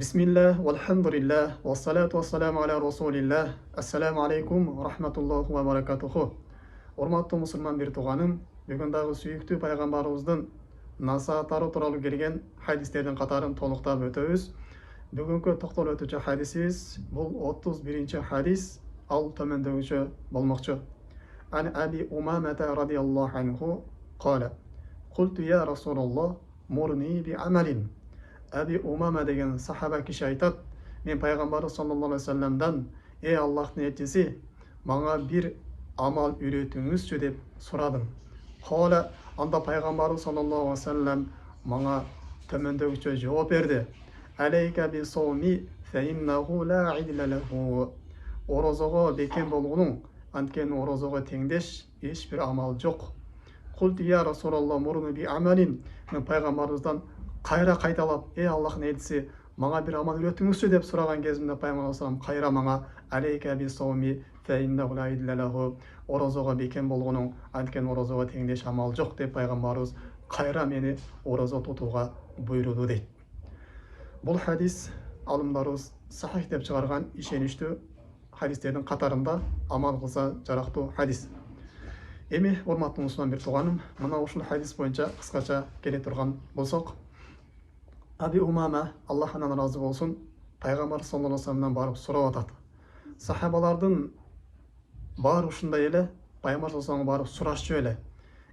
Bismillah, walhamdulillah, wassalatu wassalamu ala rasulillah. Assalamu alaikum, rahmatullohi wa barakatuhu. Урматтуу мусулман бир тууганым, бүгүн дагы сүйүктүү пайгамбарыбыздын насааттары тууралуу келген хадистердин катарын толуктап өтөбүз. Бүгүнкү токтолуп өтүүчү хадисибиз бул 31 хадис, ал төмөндөгүчө болмокчу. Ан Аби Умамата радияллаху анху qala: Qultu ya Rasulullah, murni bi amalin. Әби Умама деген сахаба киши айтат, мен пайгамбарыбыз саллаллаху алейхи вассаламдан: "Эй Аллахтын элчиси, мага бир амал үйрөтүңүзчү" деп сурадым. Кала, анда пайгамбарыбыз саллаллаху алейхи вассалам мага төмөндөгүчө жооп берди: "Алейка би сауми фа иннаху ла идла лаху." Орозого бекем болгонуң, анткени орозого теңдеш эч бир амал жок. Култу я Расулаллах мурну би амалин. Мен пайгамбарыбыздан кайра кайталап: "Эй Аллахтын элчиси, мага бир амал үйрөтүңүзчү" деп сураган кезимде пайгамбарыбыз кайра мага: "Алейка би сауми фа иннаху ла идла лаху." Орозого бекем болгонуң, анткени орозого теңдеш амал жок деп пайгамбарыбыз кайра мени орозо тутууга буйруду дейт. Бул хадис алымдарыбыз сахих деп чыгарган ишеничтүү хадистердин катарында амал кылса жарактуу хадис. Эми урматтуу мусулман бир тууганым, мына ушул хадис боюнча кыскача келе турган болсок, Аби Умама, Аллахтан разы болсун, пайгамбар саллаллаху алейхи вассаламдан барып сурап атат. Сахабалардын баары ушундай эле, пайгамбар саллаллаху алейхи вассаламга барып сурашчу эле: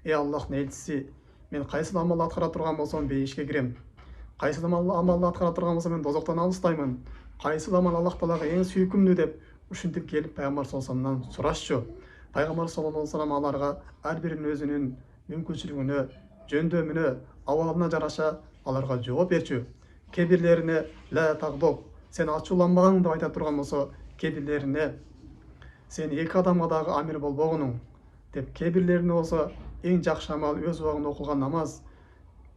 "Эй Аллахтын элчиси, мен кайсы амалды аткара турган болсом бейишке кирем? Кайсы амалды аткара турган болсом мен дозоктон алыстаймын? Кайсы амал Аллах Таалага эң сүйкүмдүү?" деп ушинтип келип пайгамбар саллаллаху алейхи вассаламдан сурашчу. Пайгамбар саллаллаху алейхи вассалам аларга ар биринин өзүнүн мүмкүнчүлүгүнө, жөндөмүнө, абалына жараша аларга жооп берчү. Кээ бирлерине ла тагдоб, сен ачууланбагаң деп айта турган болсо, кээ бирлерине сен эки адамга дагы амир болбогонуң деп, кээ бирлерине болсо эң жакшы амал өз убагында окулган намаз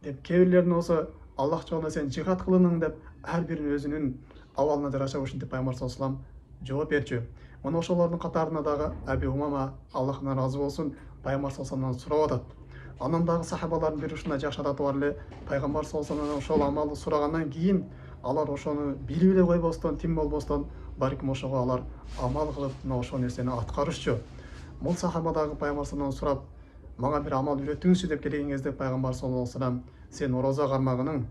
деп, кээ бирлерине болсо Аллах жолунда сен жихад кылының деп, ар биринин өзүнүн абалына жараша ушинтип пайгамбар саллаллаху алейхи вассалам жооп берчү. Мына ошолордун катарында дагы Аби Умама, Аллахтан разы болсун, пайгамбар саллаллаху алейхи вассаламдан сурап атат. Анан дагы сахабалардын бир ушундай жакшы адаты бар эле, пайгамбар саллаллаху алейхи вассаламдан ошол амалды сурагандан кийин алар ошону билип эле койбостон, тим болбостон, балким ошого алар амал кылып, мына ошол нерсени аткарышчу. Бул сахаба дагы пайгамбар саллаллаху алейхи вассаламдан сурап, мага бир амал үйрөтүңүзчү деп келген кезде пайгамбар саллаллаху алейхи вассалам: "Сен орозо кармагының,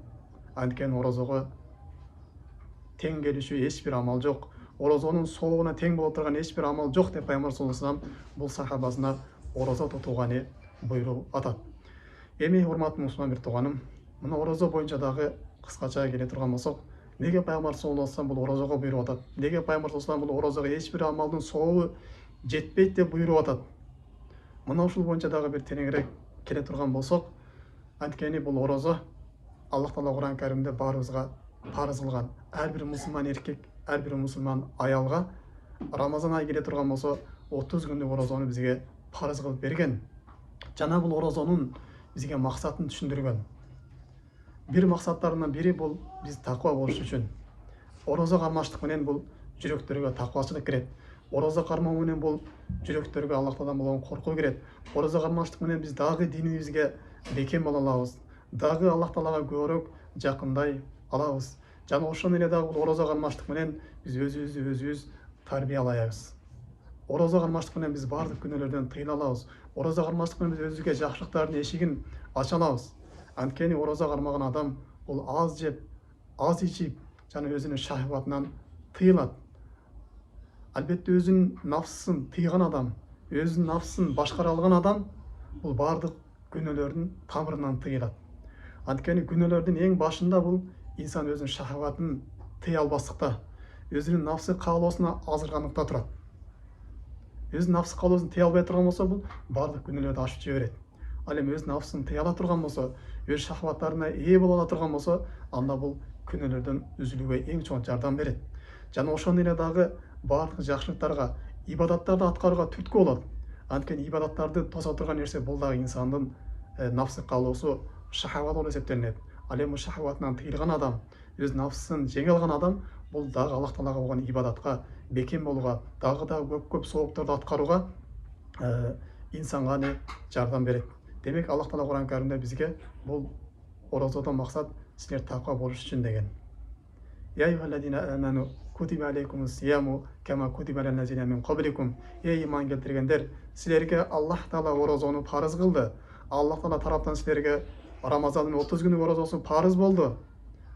анткени орозого тең келишүү эч бир амал жок. Орозонун соогуна тең боло турган эч бир амал жок" деп пайгамбар саллаллаху алейхи вассалам бул сахабасына орозо тутууга буйруп атат. Эми урматтуу мусулман бир тууганым, мына орозо боюнча дагы кыскача келе турган болсок, неге пайгамбар саллаллаху алейхи вассалам бул орозого буйруп атат? Неге пайгамбар саллаллаху алейхи вассалам бул орозого эч бир амалдын соогу жетпейт деп буйруп атат? Мына ушул боюнча дагы бир тереңирээк келе турган болсок, анткени бул орозо Аллах Таала Кур'ан Каримде баарыбызга парыз кылган. Ар бир мусулман эркек, ар бир мусулман аялга Рамазан айы келе турган болсо 30 күндүк орозону бизге парыз кылып берген. Жана бул орозонун бизге максатын түшүндүргөн. Бир максаттарынан бири бул биз таква болуш үчүн. Орозо кармаштык менен бул жүрөктөргө таквачылык кирет. Орозо кармоо менен бул жүрөктөргө Аллах Тааладан болгон коркуу кирет. Орозо кармаштык менен биз дагы динибизге бекем боло алабыз. Дагы Аллах Таалага көбүрөөк жакындай алабыз. Жана ошону эле дагы бул орозо кармаштык менен биз өзүбүз тарбиялайбыз. Орозо кармаштык менен биз бардык күнөөлөрдөн тыйыла алабыз. Орозо кармаштык менен биз өзүбүзгө жакшылыктардын эшигин ача алабыз. Анткени орозо кармаган адам бул аз жеп, аз ичип, жана өзүнүн шахватынан тыйылат. Албетте өзүнүн нафсын тыйган адам, өзүнүн нафсын башкара алган адам бул бардык күнөөлөрдүн тамырынан тыйылат. Анткени күнөөлөрдүн эң башында бул инсан өзүнүн шахватын тыя албастыкта, өзүнүн нафсы каалоосуна азыргандыкта турат. Өзүнүн нафсы каалоосун тыя албай турган болсо, бул бардык күнөөлөрдү ачып жиберет. Ал эми өз нафсын тыя ала турган болсо, өз шахваттарына ээ боло ала турган болсо, анда бул күнөөлөрдөн үзүлүүгө эң чоң жардам берет. Жана ошону эле дагы бардык жакшылыктарга, ибадаттарды аткарууга түрткү болот. Анткени ибадаттарды тоса турган нерсе бул дагы инсандын нафсы каалоосу, шахват болуп эсептелинет. Ал эми шахватынан тыйылган адам, өз нафсын жеңе алган адам бул дагы Аллах Таалага болгон ибадатка бекем болууга, дагы көп соопторду аткарууга инсанга жардам берет. Демек Аллах Таала Кур'ан Каримде бизге бул орозодон максат силер таква болуш үчүн деген. Я айюхаллазина аману кутиба алейкумус сияму кама кутиба алаллазина мин qablikum. Ей иман келтіргендер, сілерге Аллах Тағала оразаны парыз қылды. Аллах Тағала тараптан сілерге Рамазанның 30 күні оразасы парыз болды.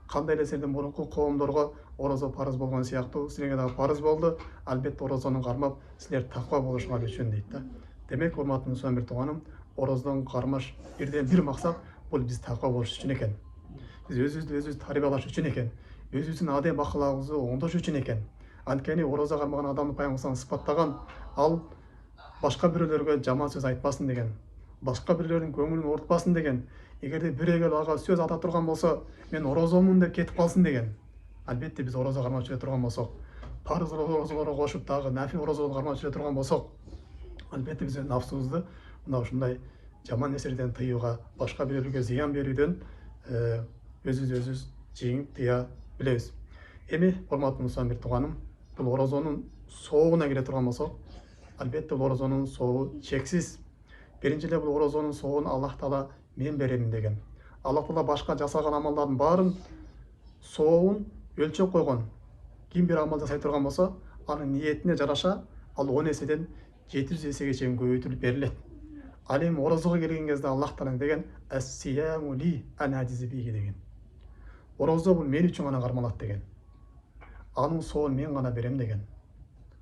Қандай лесерден бұрынғы қауымдарға ораза парыз болған сияқты сілерге де парыз болды. Әлбетте оразаны қармап, сілер тақуа болушылар үшін дейді. Демек, құрметті мұсылман бір туғаным, оразадан қармаш бірден бір мақсат бұл біз тақуа болуш үшін екен. Біз өзімізді тәрбиелаш үшін екен. Өзіміздің адем ақылымызды оңдаш үшін екен. Анткени ораза қармаған адамды пайғамбар сипаттаған, ал башқа біреулерге жаман сөз айтпасын деген, башқа біреулердің көңілін ортпасын деген, егерде біреуге аға сөз ата тұрған болса, мен оразамын деп кетіп қалсын деген. Әлбетте біз ораза қармап жүре тұрған болсақ, парыз оразаларға қосып тағы нафил оразаларға қармап жүре тұрған болсақ, әлбетте біз нафсымызды мынау ушундай жаман нерседен тыюга, башка биреулерге зыян берүүдөн өзүбүз жеңип тыя билебиз. Эми урматтуу мусулман бир тууганым, бул оразанын соогуна келе турган болсок, албетте бул оразанын соогу чексиз. Биринчи эле бул оразанын соогун Аллах Таала мен беремин деген. Аллах Таала башка жасаган амалдардын баарын соогун өлчөп койгон. Ким бир амал жасай турган болсо, анын ниетине жараша ал 10 эседен 700 эсеге чейин көбөйтүлүп берилет. Ал эми оразага келген кезде Аллах Таала деген ас-сияму ли ана ажизи биги деген. Ораза бул мен үчүн гана кармалат деген. Анын соогун мен гана берем деген.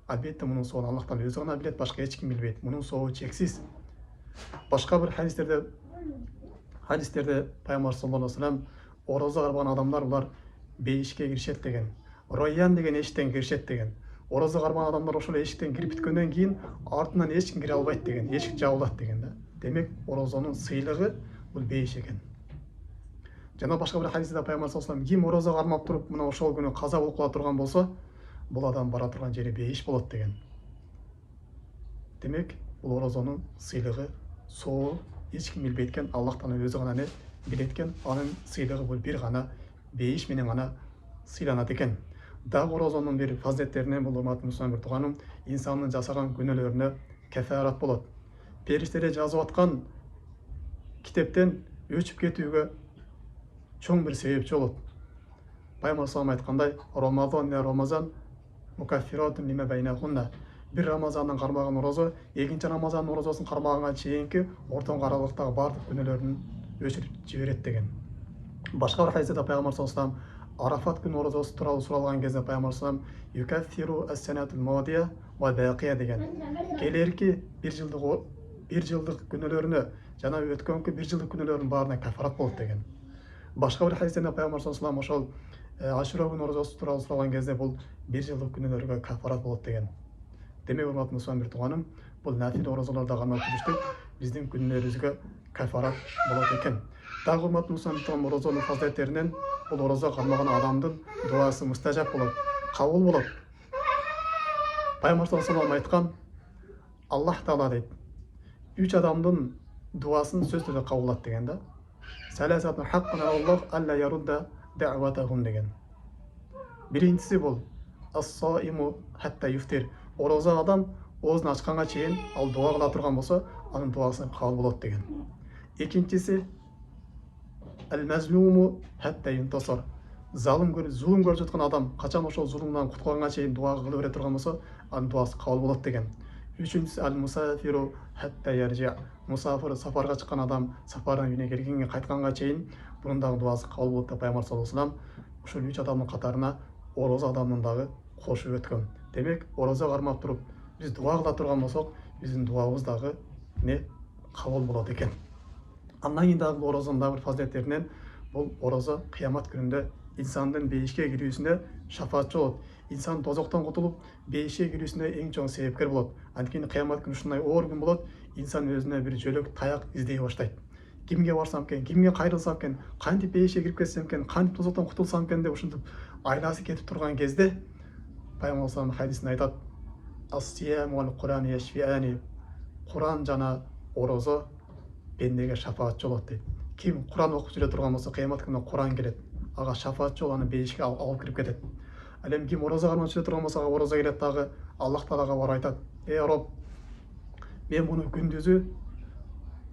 Албетте мунун соогун Аллах Таала өзү гана билет, башка эч ким билбейт. Мунун соогу чексиз. Башка бир хадистерде пайгамбар саллаллаху алейхи вассалам ораза кармаган адамдар булар бейишке киришет деген. Ройян деген эшиктен киришет деген. Ораза кармаган адамдар ошол эшиктен кирип бүткөндөн кийин артынан эч ким кире албайт деген, эшик жабылат деген да. Демек, оразанын сыйлыгы бул бейиш экен. Жана башка бир хадисте пайгамбар саллаллаху алейхи вассалам ким ораза кармап туруп мына ошол күнү каза болуп кала турган болсо, бул адам бара турган жери бейиш болот деген. Демек, бул оразанын сыйлыгы, соогу эч ким билбейт экен, Аллах Таала өзү гана не билет экен. Анын сыйлыгы бул бир гана бейиш менен гана сыйланат экен. Дагы оразанын бир фазилеттеринен бул урматтуу мусулман бир тууганым, инсандын жасаган күнөөлөрүнө кафарат болот. Периштелер жазып аткан китептен өчүп кетүүгө чоң бир себепчи болот. Пайгамбар салам айткандай, Рамазан мукаффиратун лима байнахунна. Бир Рамазандын кармаган ораза, экинчи Рамазандын оразасын кармаганга чейинки ортоңку аралыктагы бардык күнөөлөрүн өчүрүп жиберет деген. Башка бир хадисте пайгамбар салам Арафат күнү оразасы тууралуу суралган кезде пайгамбар салам юкаффиру ас-санатул мадия ва бақия деген. Келерки бир жылдык күнөөлөрүнө жана өткөнкү бир жылдык күнөөлөрдүн баарына кафарат болот деген. Башка бир хадисте пайгамбар салам ошол Ашура күнү оразасы тууралуу суралган кезде бул бир жылдык күнөөлөргө кафарат болот деген. Демек, урматтуу мусулман бир тууганым, бул нафил оразаларда кармап жүрүштүк биздин күнөөлөрүбүзгө кафарат болот экен. Дагы урматтуу мусулман бир тууганым, оразанын фазилеттеринен бул ораза кармаган адамдын дуасы мустажаб болот, кабыл болот. Пайгамбар саллаллаху алейхи айткан, Аллах Таала дейт, 3 адамдын дуасын сөзсүз түрдө кабыл кылат деген да. Саласатун хаккун Аллах алла ярудда даъватахум деген. Биринчиси бул ас-саиму хатта юфтир. Ораза адам оозун ачканга чейин ал дуа кыла турган болсо, анын дуасы кабыл болот деген. Экинчиси ал-мазлуму хатта юнтасар. Зулум көрүп жаткан адам качан ошол зулумдан куткарганга чейин дуа кыла бере турган болсо, анын дуасы кабыл болот деген. Үчүнчүсү ал-мусафиру хатта яржи. Мусафир сапарга чыккан адам сапардан үйүнө келгенге кайтканга чейин bunun дагы дуасы кабыл болот деп пайгамбар саллаллаху алейхи вассалам ушул 3 адамдын катарына ораза адамдын дагы кошуп өткөн. Демек, ораза кармап туруп биз дуа кыла турган болсок, биздин дуабыз дагы не кабыл болот экен. Андан кийин дагы оразанын дагы бир фазилеттеринен бул ораза кыямат күнүндө инсандын бейишке кирүүсүнө шафаатчы болот. Инсан тозоктон кутулуп бейишке кирүүсүнө эң чоң себепкер болот. Анткени кыямат күнү ушундай оор күн болот, инсан өзүнө бир жөлөк таяк издей баштайт. Кимге барсам экен, кимге кайрылсам экен, кантип бейишке кирип кетсем экен, кантип тозоктон кутулсам экен деп ушинтип айласы кетип турган кезде пайгамбар салам хадисинде айтат, ас-сияму вал Куран яшфиани. Куран жана ораза бендеге шафаатчы болот дейт. Ким Куран окуп жүрө турган болсо, кыямат күнүндө Куран келет, ага шафаатчы болуп аны бейишке алып кирип кетет. Ал эми ким ораза кармап жүрө турган болсо, ага ораза келет дагы Аллах Таалага барып айтат, Роб, мен муну күндүзү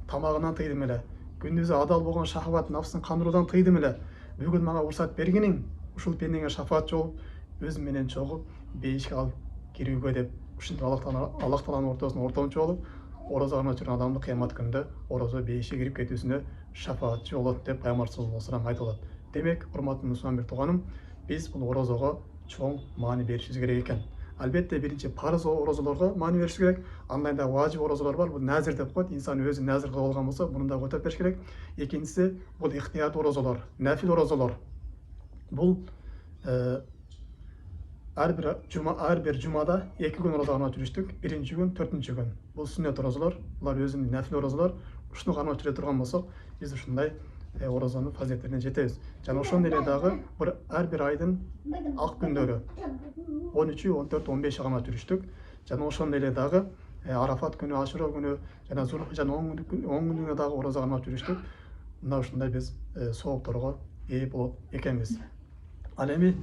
тамагынан тыйдым эле, күндүзү адал болгон шахват нафсын кандыруудан тыйдым эле. Бүгүн мага уруксат бергиниң, ушул пендеңе шафаат жолуп өзүм менен чогуу бейишке алып кирүүгө деп ушинтип Аллах Тааланын ортосуна ортомчу болуп орозо кармап жүргөн адамды кыямат күнүндө орозо бейишке кирип кетүүсүнө шафаатчы болот деп пайгамбар саллаллаху алейхи вассалам айтып атат. Демек, урматтуу мусулман бир тууганым, биз бул орозого чоң маани беришибиз керек экен. Албетте биринчи парыз орозолорго маани бериш керек. Андай да важип орозолор бар. Бул назир деп коет. Инсан өзү назир кылып алган болсо, муну да көтөрүп бериш керек. Экинчиси бул ихтият орозолор, нафил орозолор. Бул ар бир жумада 2 күн орозо кармап жүрүштүк. Биринчи күн, 4-күн. Бул сүннөт орозолор. Булар өзүнүн нафил орозолор. Ушуну кармап жүрө турган болсок, биз ушундай орозонун фазилеттерине жетебиз. Жана ошондой эле дагы ар бир айдын ак күндөрү 13, 14, 15 кармап жүрүштүк. Жана ошондой эле дагы Арафат күнү, Ашура күнү жана Зулхижанын 10 күнүнө дагы орозо кармап жүрүштүк. Мына ушундай биз соопторго ээ болот экенбиз. Ал эми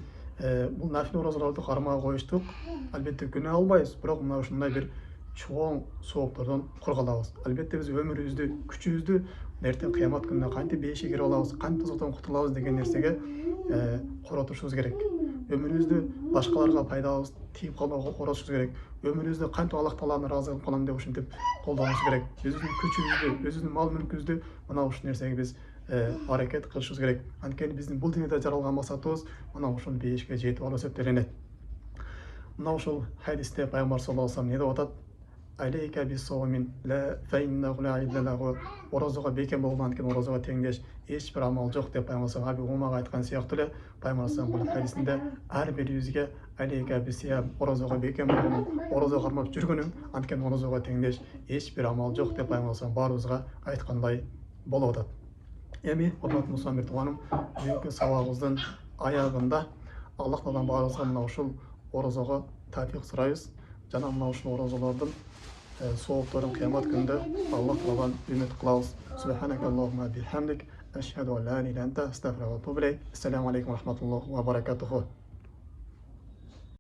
бул нафил орозолорду кармай коюштук. Албетте күнөө албайбыз, бирок мына ушундай бир чоң сооптордон корголобуз. Албетте биз өмүрүбүздү, күчүбүздү эртең кыямат күнүнө кантип бейишке кирип алабыз, кантип тозоктон кутулабыз деген нерсеге коротушубуз керек. Өмүрүбүздү башкаларга пайдабыз тийип калбайга коротушубуз керек. Өмүрүбүздү кантип Аллах Тааланы ыраазы кылып калам деп ушинтип колдонушубуз керек. Өзүбүздүн күчүбүздү, өзүбүздүн мал мүлкүбүздү мына ушул нерсеге биз аракет кылышыбыз керек. Анткени биздин бул дүйнөдө жаралган максатыбыз мына ушул бейишке жетип алуу эсептелинет. Мына ушул хадисте пайгамбар саллаллаху алейхи вассалам не деп атат? Алейка бисаумин ла фаиннаху ла иддалаху. Орозого бекем болгон, анткени орозого теңдеш эч бир амал жок деп пайгамбар саллаллаху алейхи вассалам айткан сыяктуу эле пайгамбар саллаллаху алейхи вассалам бул хадисинде ар бирибизге алейка бисиям, орозого бекем болгонун, орозо кармап жүргөнүн, анткени орозого теңдеш эч бир амал жок деп пайгамбар саллаллаху алейхи вассалам баарыбызга айткандай болуп атат. Эми урматтуу мусулман бир тууганым, бүгүнкү сабагыбыздын аягында Аллах Тааладан баарыбызга мына ушул орозого тавфик сурайбыз. Жана мына ушул орозолордун соопторун кыямат күнүндө Аллах Тааладан үмүт кылабыз. Субханакаллахумма бихамдик, ашхаду ан ла иляха илля анта, астагфирука ва атубу илейк. Ассаламу алейкум ва рахматуллахи ва баракатуху.